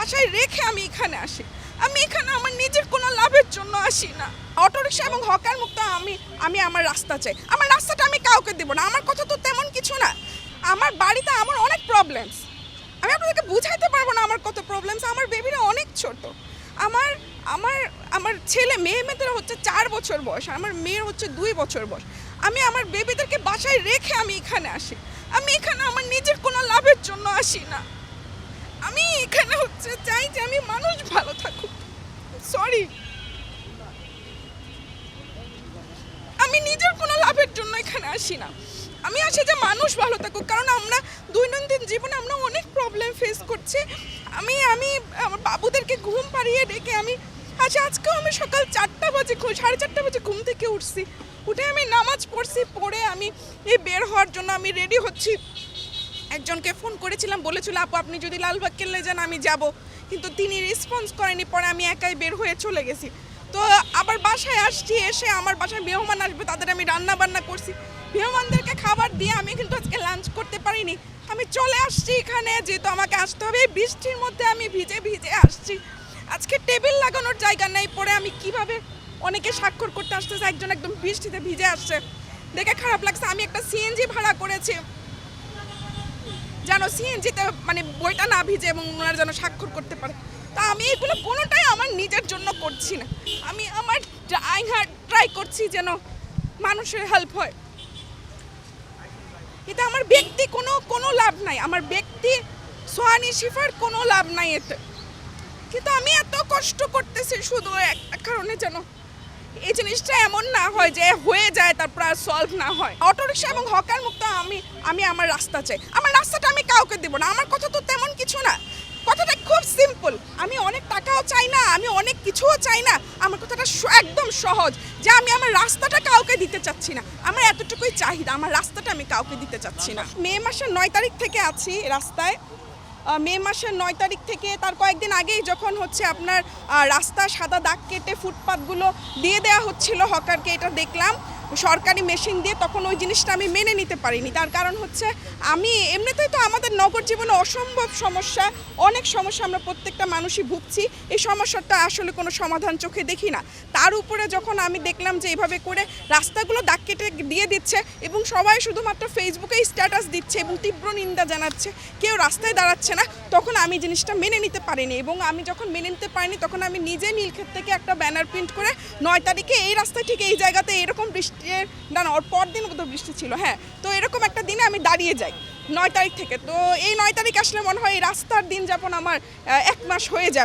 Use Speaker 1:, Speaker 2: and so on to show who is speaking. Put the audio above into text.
Speaker 1: বাসায় রেখে আমি এখানে আসি। আমি এখানে আমার নিজের কোনো লাভের জন্য আসি না। অটোরিকশা এবং হকার মুক্ত আমি আমার রাস্তা চাই। আমার রাস্তাটা আমি কাউকে দেবো না। আমার কথা তো তেমন কিছু না। আমার বাড়িতে আমার অনেক প্রবলেমস, আমি আপনাদেরকে বুঝাইতে পারবো না আমার কত প্রবলেমস। আমার বেবিরা অনেক ছোট। আমার আমার আমার ছেলে মেয়েদের হচ্ছে 4 বছর বয়স, আমার মেয়ের হচ্ছে 2 বছর বয়স। আমি আমার বেবিদেরকে বাসায় রেখে আমি এখানে আসি। আমি এখানে আমার নিজের কোনো লাভের জন্য আসি না। আমি এখানে হচ্ছে চাই যে আমি মানুষ ভালো থাকুক। সরি, আমি নিজের কোনো লাভের জন্য এখানে আসি না। আমি আসি যে মানুষ ভালো থাকুক, কারণ আমরা দৈনন্দিন জীবনে আমরা অনেক প্রবলেম ফেস করছি। আমি আমার বাবুদেরকে ঘুম পাড়িয়ে ডেকে আমি আজকেও আমি সকাল 4টা বাজে 4:30 বাজে ঘুম থেকে উঠছি। উঠে আমি নামাজ পড়ছি, পড়ে আমি এই বের হওয়ার জন্য আমি রেডি হচ্ছি। একজনকে ফোন করেছিলাম, বলেছিল আপু আপনি যদি লালবাগ কেল্লায় যান আমি যাব, কিন্তু তিনি রেসপন্স করেনি। পরে আমি একাই বের হয়ে চলে গেছি। তো আবার বাসায় আসছি, এসে আমার বাসায় মেহমান আসবে, তাদের আমি রান্না বান্না করছি। মেহমানদেরকে খাবার দিয়ে আমি কিন্তু আজকে লাঞ্চ করতে পারিনি। আমি চলে আসছি এখানে, যেহেতু আমাকে আসতে হবে। এই বৃষ্টির মধ্যে আমি ভিজে ভিজে আসছি। আজকে টেবিল লাগানোর জায়গা নেই, পরে আমি কিভাবে অনেকে স্বাক্ষর করতে আসতেছে, একজন একদম বৃষ্টিতে ভিজে আসছে, দেখে খারাপ লাগছে। আমি একটা সিএনজি ভাড়া করেছি যেন সিএনজিতে মানে বইটা না ভিজে এবং ওনারা যেন স্বাক্ষর করতে পারে। তা আমি এগুলো কোনোটাই আমার নিজের জন্য করছি না। আমি আমার ট্রাই করছি যেন মানুষের হেল্প হয়। এতে আমার ব্যক্তি কোনো লাভ নাই, আমার ব্যক্তি সোহানী শিফার কোনো লাভ নাই এতে। কিন্তু আমি এত কষ্ট করতেছি শুধু একটা কারণে, যেন এই জিনিসটা এমন না হয় যে হয়ে যায় তারপর আর সলভ না হয়। অটোরিকশা এবং হকার মুক্ত আমি আমার রাস্তা চাই। আমার রাস্তাটা আমি কাউকে দেবো না। আমার কথা তো তেমন কিছু না, কথাটা খুব সিম্পল। আমি অনেক টাকাও চাই না, আমি অনেক কিছুও চাই না। আমার কথাটা একদম সহজ, যে আমি আমার রাস্তাটা কাউকে দিতে চাচ্ছি না। আমার এতটুকুই চাহিদা, আমার রাস্তাটা আমি কাউকে দিতে চাচ্ছি না। মে মাসের 9 তারিখ থেকে আছি রাস্তায়। মে মাসের 9 তারিখ থেকে, তার কয়েকদিন আগেই যখন হচ্ছে আপনার রাস্তা সাদা দাগ কেটে ফুটপাতগুলো দিয়ে দেওয়া হচ্ছিল হকারকে, এটা দেখলাম সরকারি মেশিন দিয়ে, তখন ওই জিনিসটা আমি মেনে নিতে পারিনি। তার কারণ হচ্ছে আমি এমনিতেই তো আমাদের নগর জীবনে অসম্ভব সমস্যা, অনেক সমস্যা আমরা প্রত্যেকটা মানুষই ভুগছি। এই সমস্যাটা আসলে কোনো সমাধান চোখে দেখি না। তার উপরে যখন আমি দেখলাম যে এইভাবে করে রাস্তাগুলো দাগ কেটে দিয়ে দিচ্ছে এবং সবাই শুধুমাত্র ফেসবুকে স্ট্যাটাস দিচ্ছে এবং তীব্র নিন্দা জানাচ্ছে, কেউ রাস্তায় দাঁড়াচ্ছে না, তখন আমি জিনিসটা মেনে নিতে পারিনি। এবং আমি যখন মেনে নিতে পারিনি, তখন আমি নিজে নীলক্ষেত থেকে একটা ব্যানার প্রিন্ট করে 9 তারিখে এই রাস্তায় ঠিক এই জায়গাতে এরকম বৃষ্টি, না ওর পর দিন বোধহয় বৃষ্টি ছিল, হ্যাঁ, তো এরকম একটা দিনে আমি দাঁড়িয়ে যাই 9 তারিখ থেকে। তো এই 9 তারিখ আসলে মনে হয় এই রাস্তার দিন যাপন আমার 1 মাস হয়ে যাবে।